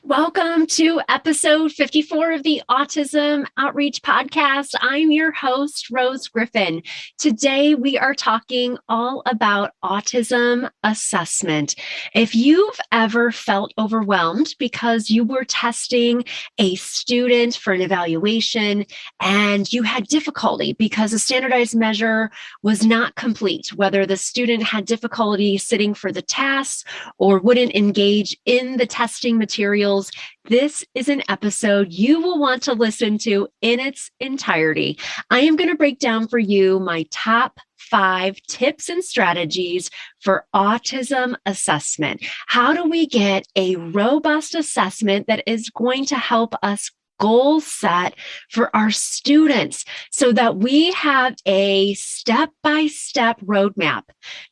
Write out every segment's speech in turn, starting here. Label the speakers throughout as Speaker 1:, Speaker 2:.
Speaker 1: Welcome to episode 54 of the Autism Outreach Podcast. I'm your host, Rose Griffin. Today, we are talking all about autism assessment. If you've ever felt overwhelmed because you were testing a student for an evaluation and you had difficulty because a standardized measure was not complete, whether the student had difficulty sitting for the tasks or wouldn't engage in the testing materials, this is an episode you will want to listen to in its entirety. I am going to break down for you my top 5 tips and strategies for autism assessment. How do we get a robust assessment that is going to help us goal set for our students so that we have a step-by-step roadmap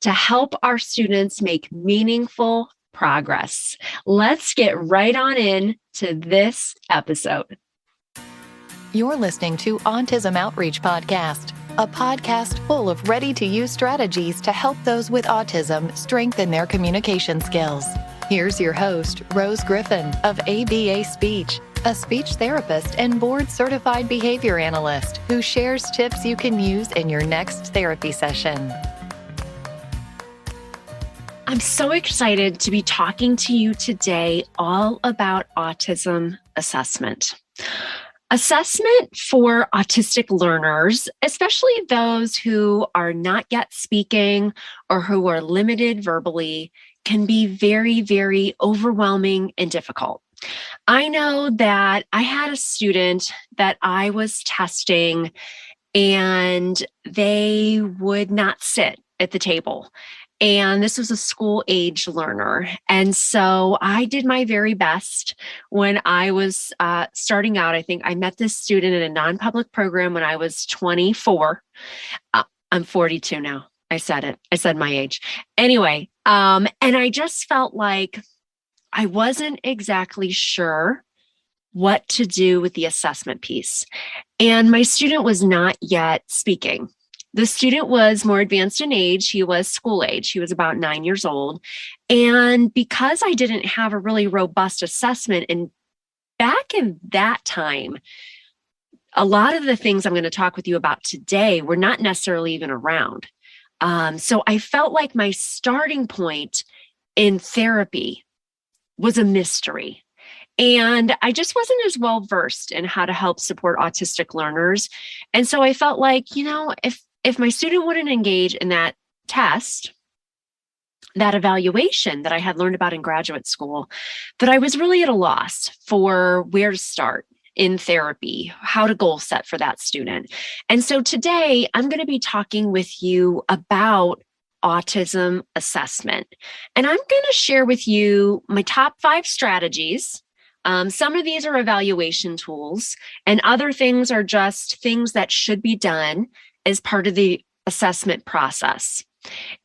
Speaker 1: to help our students make meaningful progress. Let's get right on in to this episode.
Speaker 2: You're listening to Autism Outreach Podcast, a podcast full of ready-to-use strategies to help those with autism strengthen their communication skills. Here's your host, Rose Griffin of ABA Speech, a speech therapist and board-certified behavior analyst who shares tips you can use in your next therapy session.
Speaker 1: I'm so excited to be talking to you today all about autism assessment. Assessment for autistic learners, especially those who are not yet speaking or who are limited verbally, can be very, very overwhelming and difficult. I know that I had a student that I was testing and they would not sit at the table. And this was a school age learner. And so I did my very best when I was starting out. I think I met this student in a non-public program when I was 24. I'm 42 now. I said it. I said my age. Anyway, and I just felt like I wasn't exactly sure what to do with the assessment piece. And my student was not yet speaking. The student was more advanced in age. He was school age. He was about 9 years old. And because I didn't have a really robust assessment, and back in that time, a lot of the things I'm going to talk with you about today were not necessarily even around. So I felt like my starting point in therapy was a mystery. And I just wasn't as well versed in how to help support autistic learners. And so I felt like, if my student wouldn't engage in that test, that evaluation that I had learned about in graduate school, that I was really at a loss for where to start in therapy, how to goal set for that student. And so today I'm going to be talking with you about autism assessment. And I'm going to share with you my top 5 strategies. Some of these are evaluation tools, and other things are just things that should be done as part of the assessment process.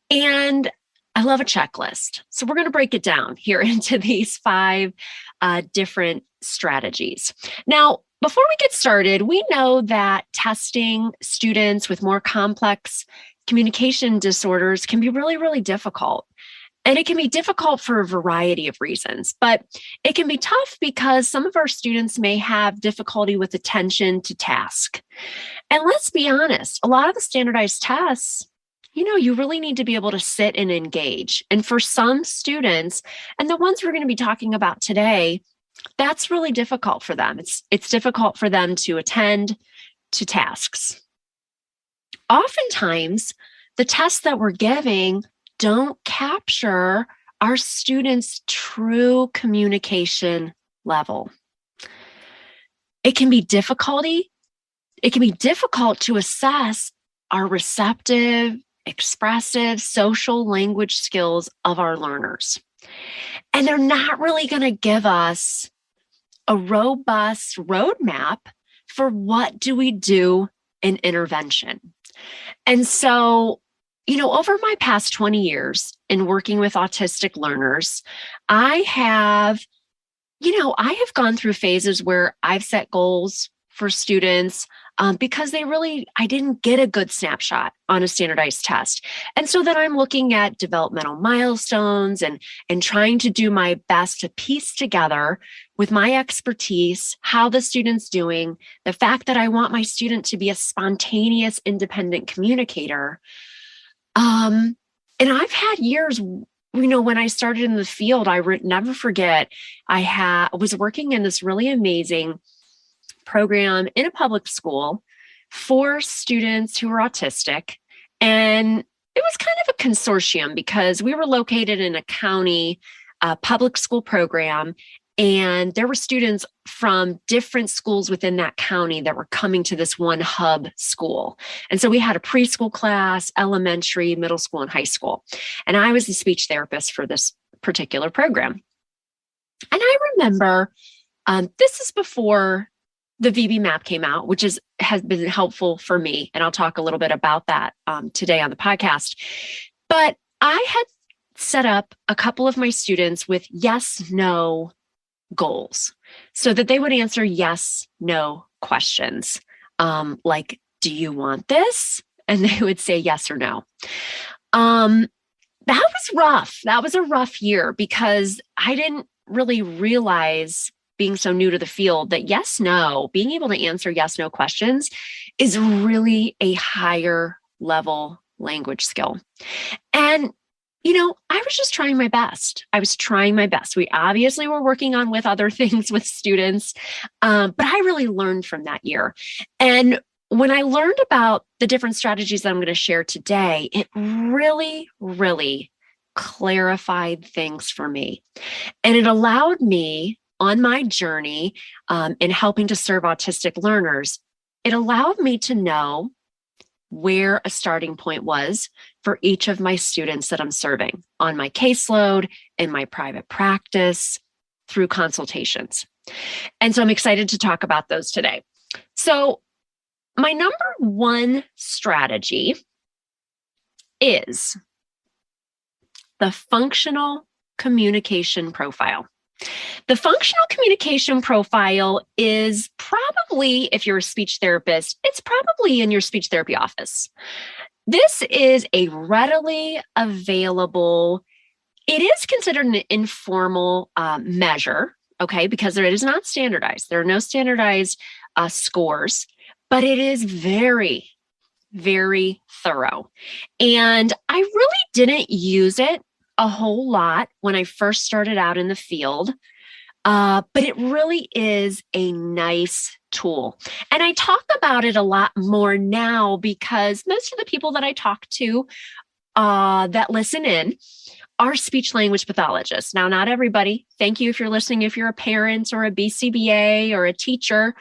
Speaker 1: And I love a checklist. So we're going to break it down here into these 5 different strategies. Now, before we get started, we know that testing students with more complex communication disorders can be really, really difficult. And it can be difficult for a variety of reasons, but it can be tough because some of our students may have difficulty with attention to task. And let's be honest, a lot of the standardized tests, you really need to be able to sit and engage. And for some students, and the ones we're going to be talking about today, that's really difficult for them. It's difficult for them to attend to tasks. Oftentimes, the tests that we're giving don't capture our students' true communication level. It can be difficult to assess our receptive, expressive, social language skills of our learners. And they're not really going to give us a robust roadmap for what do we do in intervention. And so, over my past 20 years in working with autistic learners, I have gone through phases where I've set goals for students because I didn't get a good snapshot on a standardized test. And so then I'm looking at developmental milestones and trying to do my best to piece together with my expertise how the student's doing, the fact that I want my student to be a spontaneous, independent communicator. And I've had years, when I started in the field, I never forget, I was working in this really amazing program in a public school for students who were autistic. And it was kind of a consortium because we were located in a county public school program. And there were students from different schools within that county that were coming to this one hub school. And so we had a preschool class, elementary, middle school, and high school. And I was the speech therapist for this particular program. And I remember this is before the VB-MAPP came out, which has been helpful for me. And I'll talk a little bit about that today on the podcast. But I had set up a couple of my students with yes, no goals so that they would answer yes, no questions. Like, do you want this? And they would say yes or no. That was rough. That was a rough year because I didn't really realize, being so new to the field, that yes, no, being able to answer yes, no questions is really a higher level language skill. And, I was just trying my best. We obviously were working on with other things with students, but I really learned from that year. And when I learned about the different strategies that I'm going to share today, it really, really clarified things for me. And it allowed me on my journey in helping to serve autistic learners, it allowed me to know where a starting point was for each of my students that I'm serving on my caseload, in my private practice, through consultations. And so I'm excited to talk about those today. So my number one strategy is the functional communication profile. The functional communication profile is probably, if you're a speech therapist, it's probably in your speech therapy office. This is a readily available, it is considered an informal measure, okay, because it is not standardized. There are no standardized scores, but it is very, very thorough. And I really didn't use it a whole lot when I first started out in the field, but it really is a nice tool. And I talk about it a lot more now because most of the people that I talk to that listen in are speech language pathologists. Now, not everybody. Thank you if you're listening, if you're a parent or a BCBA or a teacher,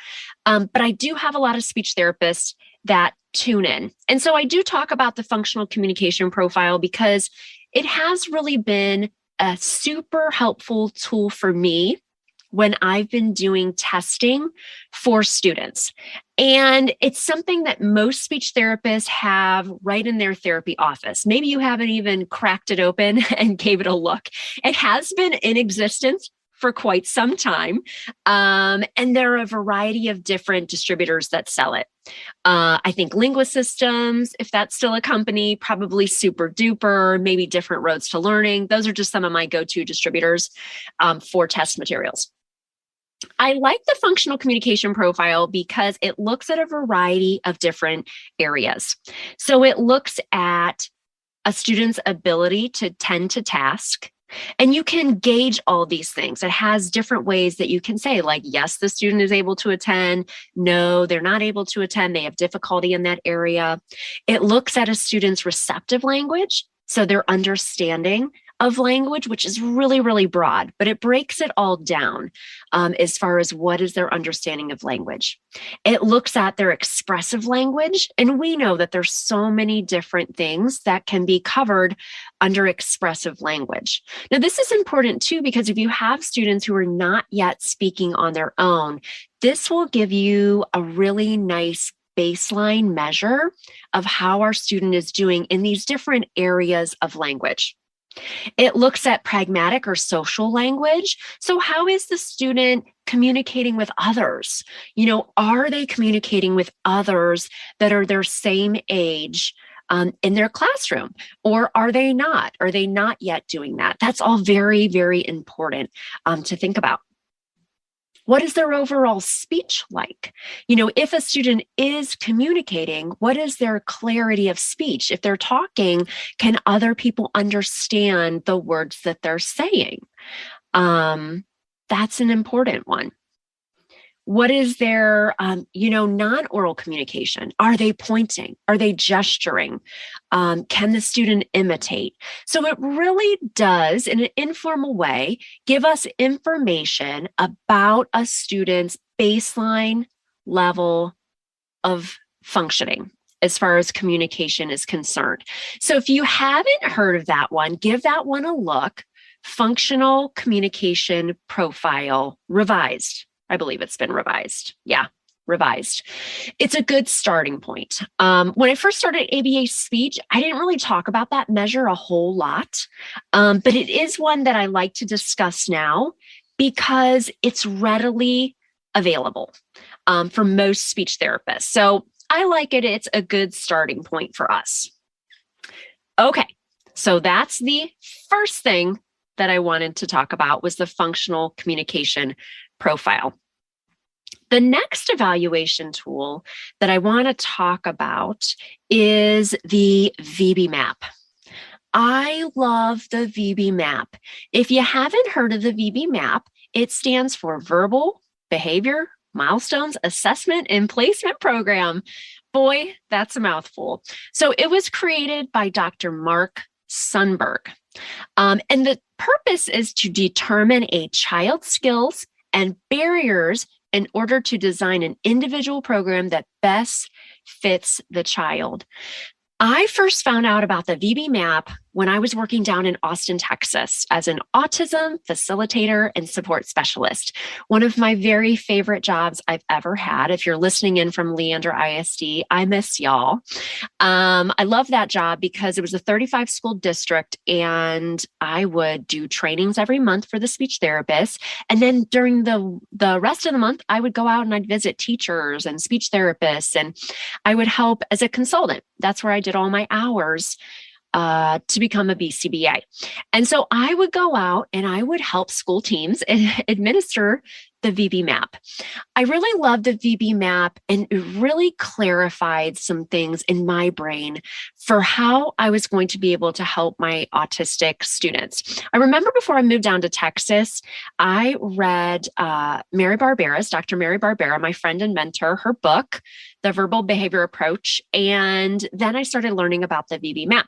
Speaker 1: but I do have a lot of speech therapists that tune in. And so I do talk about the functional communication profile because it has really been a super helpful tool for me when I've been doing testing for students. And it's something that most speech therapists have right in their therapy office. Maybe you haven't even cracked it open and gave it a look. It has been in existence for quite some time. And there are a variety of different distributors that sell it. I think Linguasystems, if that's still a company, probably Super Duper, maybe Different Roads to Learning. Those are just some of my go-to distributors for test materials. I like the functional communication profile because it looks at a variety of different areas. So it looks at a student's ability to tend to task. And you can gauge all these things. It has different ways that you can say, like, yes, the student is able to attend. No, they're not able to attend. They have difficulty in that area. It looks at a student's receptive language, so their understanding of language, which is really, really broad, but it breaks it all down as far as what is their understanding of language. It looks at their expressive language, and we know that there's so many different things that can be covered under expressive language. Now, this is important too, because if you have students who are not yet speaking on their own, this will give you a really nice baseline measure of how our student is doing in these different areas of language. It looks at pragmatic or social language. So how is the student communicating with others? Are they communicating with others that are their same age in their classroom? Or are they not? Are they not yet doing that? That's all very, very important to think about. What is their overall speech like? If a student is communicating, what is their clarity of speech? If they're talking, can other people understand the words that they're saying? That's an important one. What is their, non-oral communication? Are they pointing? Are they gesturing? Can the student imitate? So it really does, in an informal way, give us information about a student's baseline level of functioning as far as communication is concerned. So if you haven't heard of that one, give that one a look. Functional Communication Profile Revised. I believe it's been revised. Yeah, revised. It's a good starting point. When I first started ABA speech, I didn't really talk about that measure a whole lot, but it is one that I like to discuss now because it's readily available for most speech therapists. So I like it. It's a good starting point for us. Okay, so that's the first thing that I wanted to talk about was the functional communication profile. The next evaluation tool that I want to talk about is the VB-MAPP. I love the VB-MAPP. If you haven't heard of the VB-MAPP, it stands for Verbal Behavior Milestones Assessment and Placement Program. Boy, that's a mouthful. So it was created by Dr. Mark Sundberg. And the purpose is to determine a child's skills and barriers in order to design an individual program that best fits the child. I first found out about the VB-MAPP when I was working down in Austin, Texas as an autism facilitator and support specialist. One of my very favorite jobs I've ever had. If you're listening in from Leander ISD, I miss y'all. I love that job because it was a 35 school district and I would do trainings every month for the speech therapists. And then during the rest of the month, I would go out and I'd visit teachers and speech therapists and I would help as a consultant. That's where I did all my hours to become a BCBA. And so I would go out and I would help school teams administer the VB-MAPP. I really loved the VB-MAPP and it really clarified some things in my brain for how I was going to be able to help my autistic students. I remember before I moved down to Texas, I read Mary Barbera's, Dr. Mary Barbera, my friend and mentor, her book, The Verbal Behavior Approach. And then I started learning about the VB-MAPP.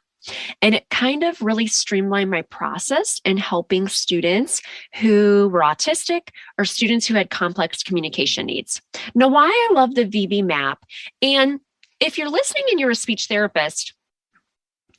Speaker 1: And it kind of really streamlined my process in helping students who were autistic or students who had complex communication needs. Now, why I love the VB-MAPP, and if you're listening and you're a speech therapist,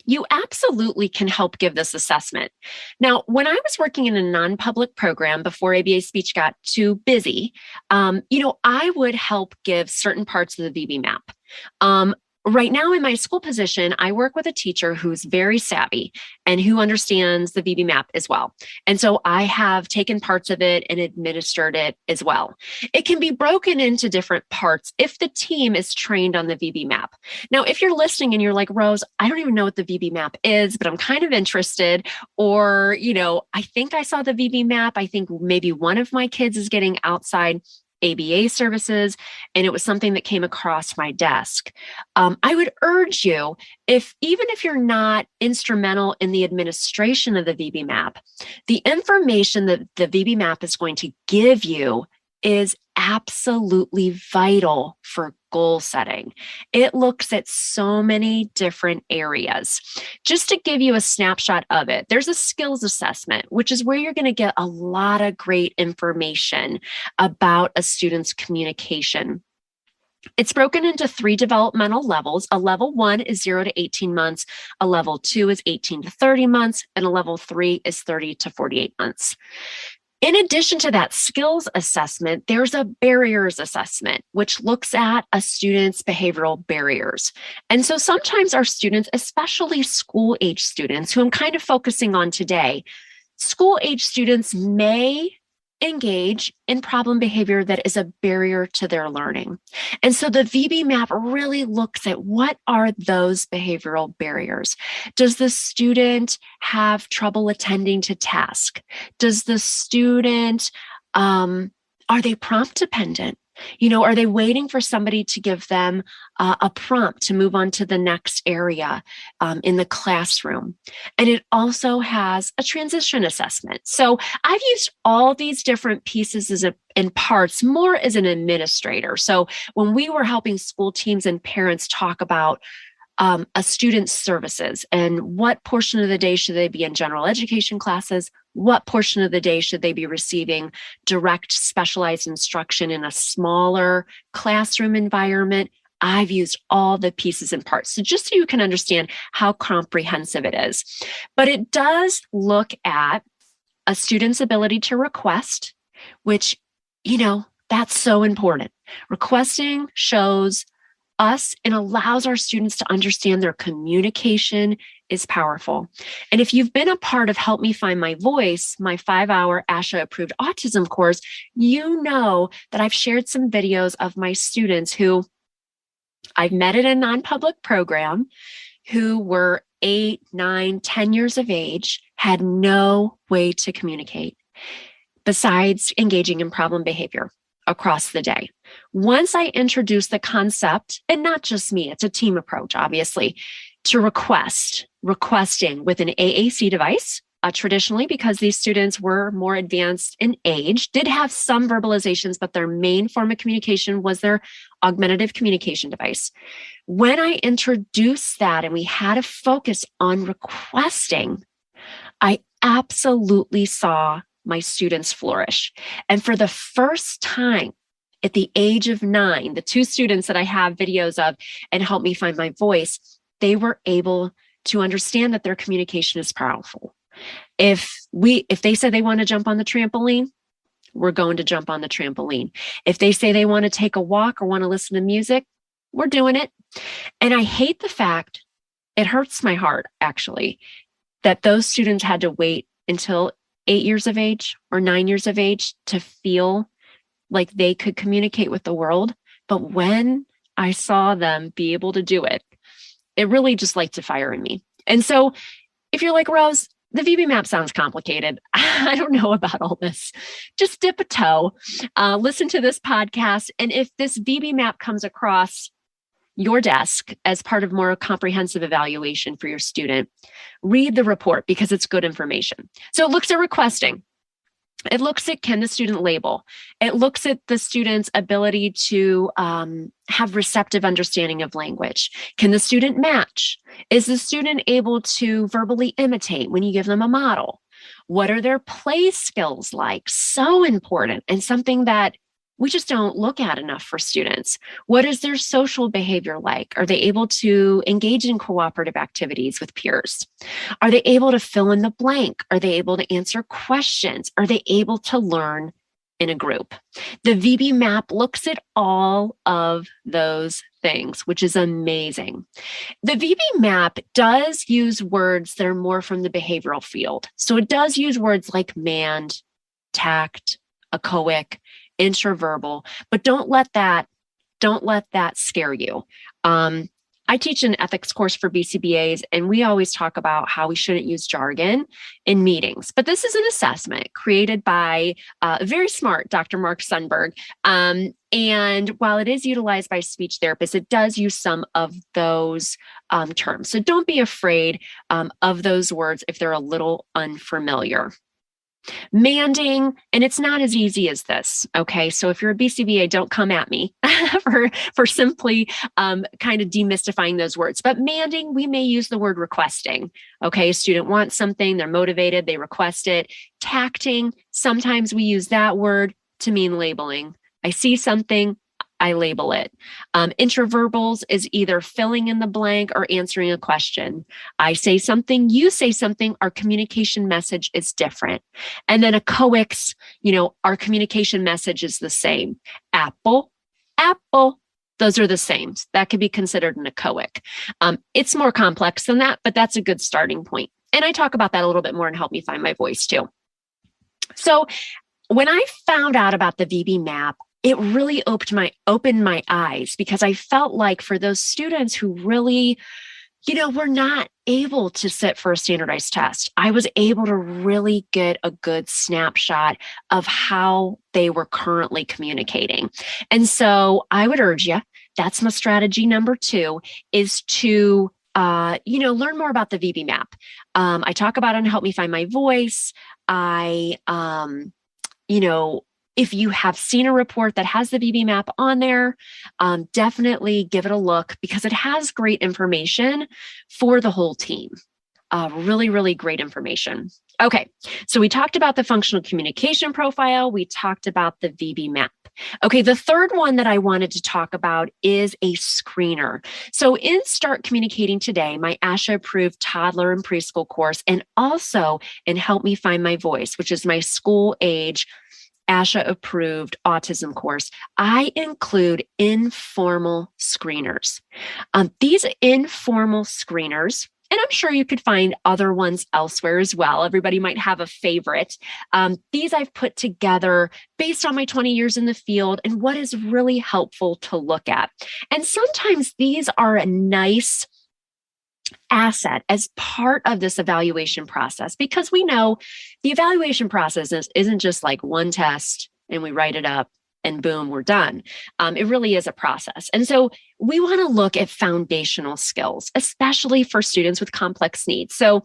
Speaker 1: you absolutely can help give this assessment. Now, when I was working in a non-public program before ABA Speech got too busy, I would help give certain parts of the VB-MAPP. Right now in my school position, I work with a teacher who's very savvy and who understands the VB-MAPP as well. And so I have taken parts of it and administered it as well. It can be broken into different parts if the team is trained on the VB-MAPP. Now, if you're listening and you're like, Rose, I don't even know what the VB-MAPP is, but I'm kind of interested, or, I think I saw the VB-MAPP. I think maybe one of my kids is getting outside ABA services, and it was something that came across my desk. I would urge you, even if you're not instrumental in the administration of the VB-MAPP, the information that the VB-MAPP is going to give you is absolutely vital for goal setting. It looks at so many different areas. Just to give you a snapshot of it, there's a skills assessment, which is where you're going to get a lot of great information about a student's communication. It's broken into 3 developmental levels. A level 1 is 0 to 18 months. A level 2 is 18 to 30 months. And a level 3 is 30 to 48 months. In addition to that skills assessment, there's a barriers assessment, which looks at a student's behavioral barriers. And so sometimes our students, especially school age students, who I'm kind of focusing on today, school age students may engage in problem behavior that is a barrier to their learning. And so the VB-MAPP really looks at what are those behavioral barriers. Does the student have trouble attending to task? Does the student, are they prompt dependent? Are they waiting for somebody to give them a prompt to move on to the next area in the classroom? And it also has a transition assessment. So I've used all these different pieces and parts more as an administrator. So when we were helping school teams and parents talk about a student's services and what portion of the day should they be in general education classes, what portion of the day should they be receiving direct specialized instruction in a smaller classroom environment, I've used all the pieces and parts. So just so you can understand how comprehensive it is. But it does look at a student's ability to request, which, that's so important. Requesting shows us and allows our students to understand their communication is powerful. And if you've been a part of Help Me Find My Voice, my 5-hour ASHA approved autism course, you know that I've shared some videos of my students who I've met at a non-public program who were 8, 9, 10 years of age, had no way to communicate besides engaging in problem behavior across the day. Once I introduced the concept, and not just me, it's a team approach, obviously, to requesting with an AAC device, traditionally because these students were more advanced in age, did have some verbalizations, but their main form of communication was their augmentative communication device. When I introduced that and we had a focus on requesting, I absolutely saw my students flourish. And for the first time at the age of 9, the 2 students that I have videos of and Help Me Find My Voice, they were able to understand that their communication is powerful. If they say they want to jump on the trampoline, we're going to jump on the trampoline. If they say they want to take a walk or want to listen to music, we're doing it. And I hate the fact, it hurts my heart actually, that those students had to wait until 8 years of age or 9 years of age to feel like they could communicate with the world. But when I saw them be able to do it, it really just lights a fire in me. And so if you're like, Rose, the VB-MAPP sounds complicated. I don't know about all this. Just dip a toe, listen to this podcast. And if this VB-MAPP comes across your desk as part of more comprehensive evaluation for your student, read the report because it's good information. So it looks at requesting. It looks at, can the student label? It looks at the student's ability to have receptive understanding of language. Can the student match? Is the student able to verbally imitate when you give them a model? What are their play skills like? So important, and something that we just don't look at enough for students. What is their social behavior like? Are they able to engage in cooperative activities with peers? Are they able to fill in the blank? Are they able to answer questions? Are they able to learn in a group? The VB-MAPP looks at all of those things, which is amazing. The VB-MAPP does use words that are more from the behavioral field. So it does use words like mand, tact, echoic, intraverbal, but don't let that scare you. I teach an ethics course for BCBAs, and we always talk about how we shouldn't use jargon in meetings. But this is an assessment created by very smart Dr. Mark Sundberg. And while it is utilized by speech therapists, it does use some of those terms. So don't be afraid of those words if they're a little unfamiliar. Manding, and it's not as easy as this, okay? So if you're a BCBA, don't come at me for simply kind of demystifying those words. But manding, we may use the word requesting, okay? A student wants something, they're motivated, they request it. Tacting, sometimes we use that word to mean labeling. I see something, I label it. Interverbals is either filling in the blank or answering a question. I say something, you say something, our communication message is different. And then echoics, our communication message is the same. Apple, apple. Those are the same. That could be considered an echoic. It's more complex than that, but that's a good starting point. And I talk about that a little bit more in Help Me Find My Voice too. So when I found out about the VB-MAPP, it really opened my eyes, because I felt like for those students who really, were not able to sit for a standardized test, I was able to really get a good snapshot of how they were currently communicating. And so I would urge you, that's my strategy number 2, is to learn more about the VB-MAPP. I talk about it in Help Me Find My Voice. If you have seen a report that has the VB-MAPP on there, definitely give it a look, because it has great information for the whole team. Really, really great information. Okay, so we talked about the functional communication profile. We talked about the VB-MAPP. Okay, the third one that I wanted to talk about is a screener. So in Start Communicating Today, my ASHA-approved toddler and preschool course, and also in Help Me Find My Voice, which is my school age ASHA-approved autism course, I include informal screeners. These informal screeners, and I'm sure you could find other ones elsewhere as well. Everybody might have a favorite. These I've put together based on my 20 years in the field and what is really helpful to look at. And sometimes these are a nice asset as part of this evaluation process, because we know the evaluation process isn't just like one test and we write it up and boom, we're done. It really is a process. And so we want to look at foundational skills, especially for students with complex needs. So,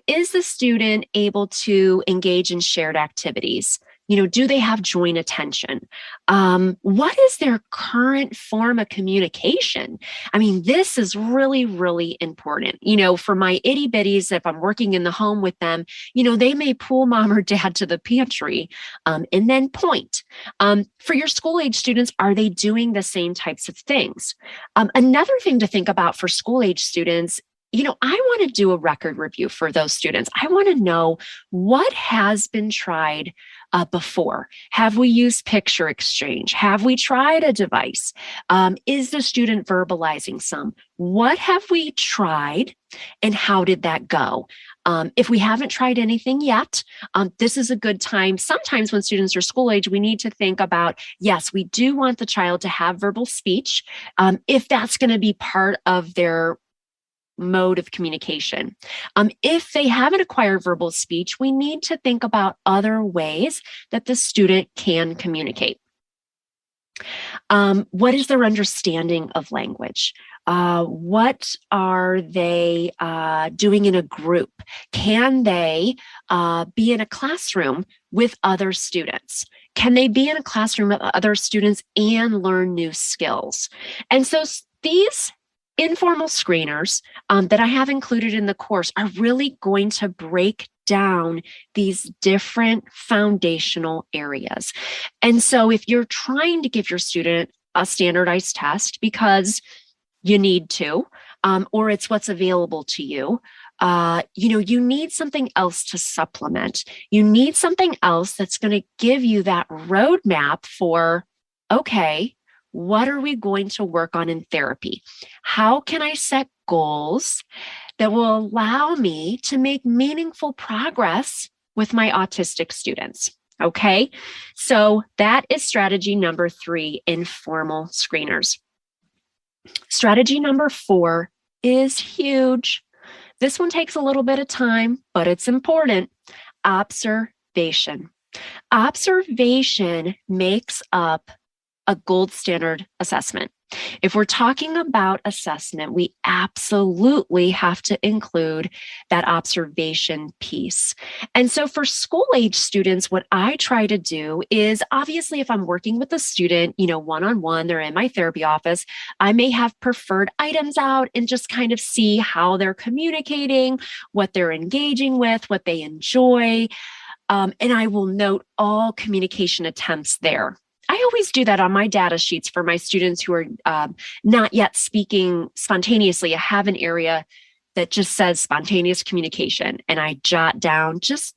Speaker 1: is the student able to engage in shared activities? Do they have joint attention? What is their current form of communication? I mean, this is really, really important. For my itty bitties, if I'm working in the home with them, they may pull mom or dad to the pantry and then point. For your school age students, are they doing the same types of things? Another thing to think about for school age students, I want to do a record review for those students. I want to know what has been tried before. Have we used picture exchange? Have we tried a device? Is the student verbalizing some? What have we tried and how did that go? If we haven't tried anything yet, this is a good time. Sometimes when students are school age, we need to think about, yes, we do want the child to have verbal speech, if that's going to be part of their mode of communication. If they haven't acquired verbal speech, we need to think about other ways that the student can communicate. What is their understanding of language? What are they doing in a group? Can they be in a classroom with other students? Can they be in a classroom with other students and learn new skills? And so these informal screeners that I have included in the course are really going to break down these different foundational areas. And so if you're trying to give your student a standardized test because you need to, or it's what's available to you, you need something else to supplement. You need something else that's going to give you that roadmap for, okay, what are we going to work on in therapy? How can I set goals that will allow me to make meaningful progress with my autistic students? Okay, so that is strategy number 3, informal screeners. Strategy number 4 is huge. This one takes a little bit of time, but it's important. Observation. Observation makes up a gold standard assessment. If we're talking about assessment, we absolutely have to include that observation piece. And so for school age students, what I try to do is, obviously, if I'm working with a student, one-on-one, they're in my therapy office, I may have preferred items out and just kind of see how they're communicating, what they're engaging with, what they enjoy. And I will note all communication attempts there. I always do that on my data sheets for my students who are not yet speaking spontaneously. I have an area that just says spontaneous communication, and I jot down just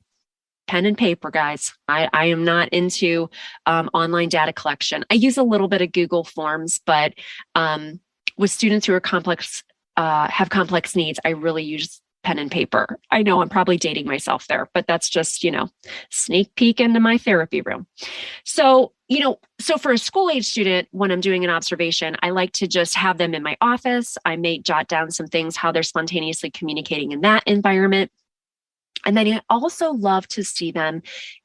Speaker 1: pen and paper, guys. I am not into online data collection. I use a little bit of Google Forms, but with students who are have complex needs, I really use pen and paper. I know I'm probably dating myself there, but that's just, sneak peek into my therapy room. So, so for a school age student, when I'm doing an observation, I like to just have them in my office. I may jot down some things, how they're spontaneously communicating in that environment. And then I also love to see them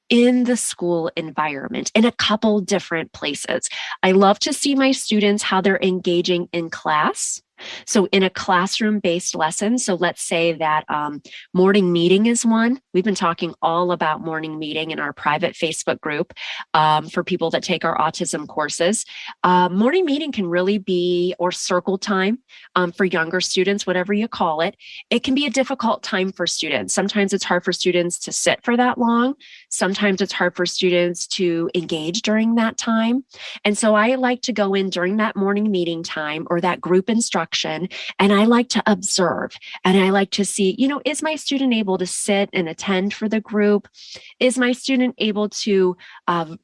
Speaker 1: in the school environment in a couple different places. I love to see my students, how they're engaging in class. So in a classroom-based lesson, so let's say that morning meeting is one. We've been talking all about morning meeting in our private Facebook group for people that take our autism courses. Morning meeting can really be, or circle time for younger students, whatever you call it. It can be a difficult time for students. Sometimes it's hard for students to sit for that long. Sometimes it's hard for students to engage during that time. And so I like to go in during that morning meeting time or that group instruction, and I like to observe, and I like to see, is my student able to sit and attend for the group? Is my student able to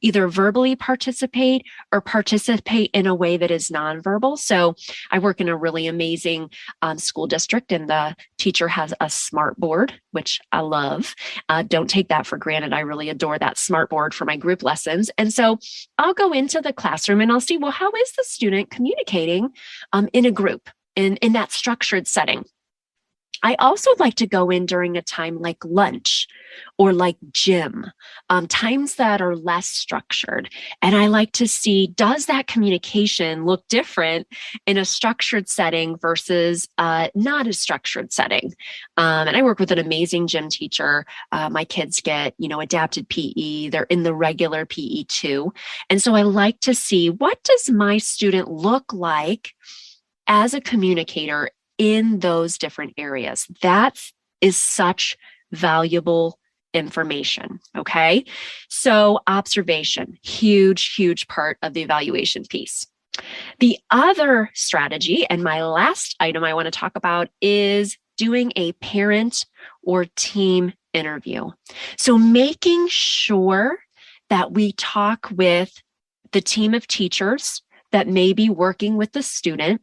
Speaker 1: either verbally participate or participate in a way that is nonverbal? So I work in a really amazing school district, and the teacher has a smart board, which I love. Don't take that for granted. I really adore that smart board for my group lessons. And so I'll go into the classroom and I'll see, well, how is the student communicating in a group? In that structured setting. I also like to go in during a time like lunch or like gym, times that are less structured. And I like to see, does that communication look different in a structured setting versus not a structured setting? And I work with an amazing gym teacher. My kids get, adapted PE. They're in the regular PE too. And so I like to see, what does my student look like as a communicator in those different areas? That is such valuable information, okay? So observation, huge part of the evaluation piece. The other strategy, and my last item I want to talk about, is doing a parent or team interview. So making sure that we talk with the team of teachers that may be working with the student,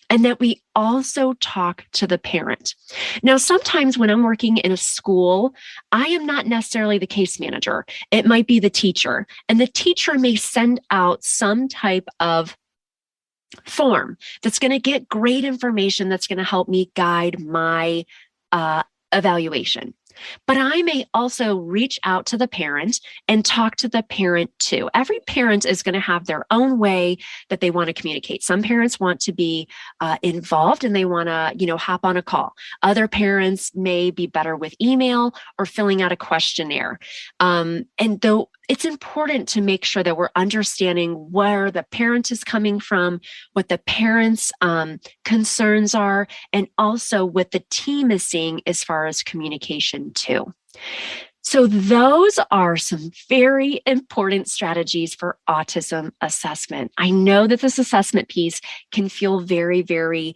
Speaker 1: and that we also talk to the parent. Now, sometimes when I'm working in a school, I am not necessarily the case manager. It might be the teacher, and the teacher may send out some type of form that's going to get great information that's going to help me guide my evaluation. But I may also reach out to the parent and talk to the parent too. Every parent is going to have their own way that they want to communicate. Some parents want to be involved and they want to, hop on a call. Other parents may be better with email or filling out a questionnaire. And though it's important to make sure that we're understanding where the parent is coming from, what the parent's concerns are, and also what the team is seeing as far as communication too. So those are some very important strategies for autism assessment. I know that this assessment piece can feel very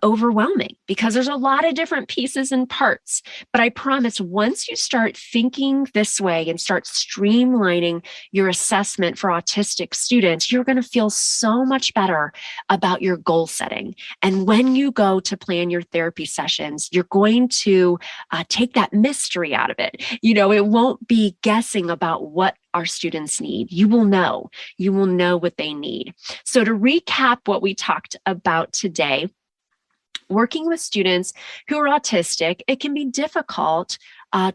Speaker 1: overwhelming because there's a lot of different pieces and parts. But I promise, once you start thinking this way and start streamlining your assessment for autistic students, you're going to feel so much better about your goal setting. And when you go to plan your therapy sessions, you're going to take that mystery out of it. It won't be guessing about what our students need. You will know what they need. So to recap what we talked about today, working with students who are autistic, it can be difficult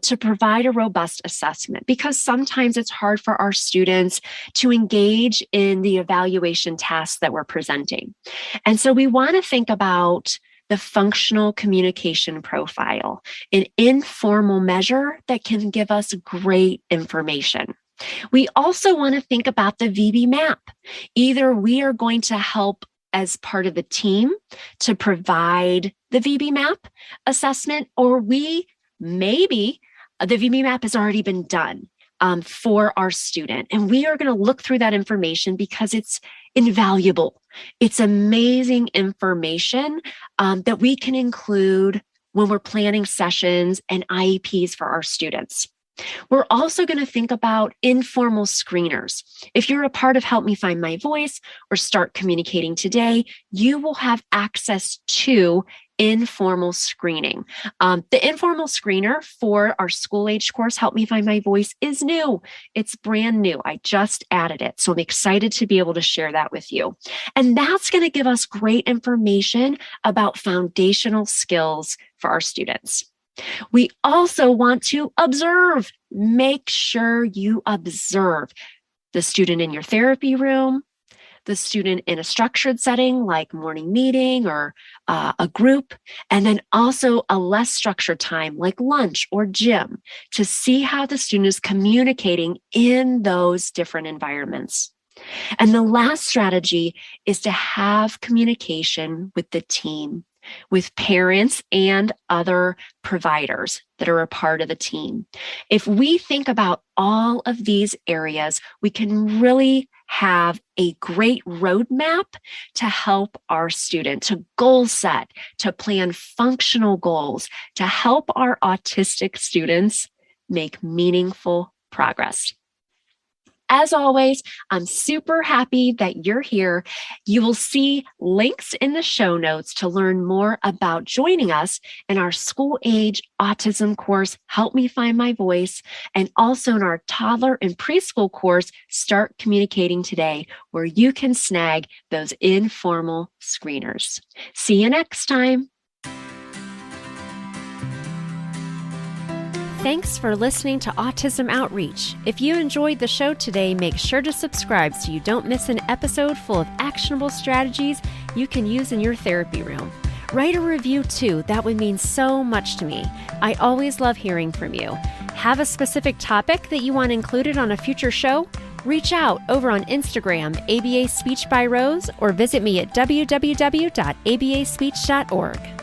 Speaker 1: to provide a robust assessment because sometimes it's hard for our students to engage in the evaluation tasks that we're presenting. And so we want to think about the functional communication profile, an informal measure that can give us great information. We also want to think about the VB-MAPP. Either we are going to help as part of the team to provide the VB-MAPP assessment, or maybe the VB-MAPP has already been done. for our student. And we are going to look through that information because it's invaluable. It's amazing information that we can include when we're planning sessions and IEPs for our students. We're also going to think about informal screeners. If you're a part of Help Me Find My Voice or Start Communicating Today, you will have access to informal screening. The informal screener for our school-age course, Help Me Find My Voice, is new. It's brand new. I just added it. So I'm excited to be able to share that with you. And that's going to give us great information about foundational skills for our students. We also want to observe. Make sure you observe the student in your therapy room, the student in a structured setting like morning meeting or a group, and then also a less structured time like lunch or gym to see how the student is communicating in those different environments. And the last strategy is to have communication with the team, with parents and other providers that are a part of the team. If we think about all of these areas, we can really have a great roadmap to help our student, to goal set, to plan functional goals, to help our autistic students make meaningful progress. As always, I'm super happy that you're here. You will see links in the show notes to learn more about joining us in our school-age autism course, Help Me Find My Voice, and also in our toddler and preschool course, Start Communicating Today, where you can snag those informal screeners. See you next time.
Speaker 3: Thanks for listening to Autism Outreach. If you enjoyed the show today, make sure to subscribe so you don't miss an episode full of actionable strategies you can use in your therapy room. Write a review too. That would mean so much to me. I always love hearing from you. Have a specific topic that you want included on a future show? Reach out over on Instagram, ABA Speech by Rose, or visit me at www.abaspeech.org.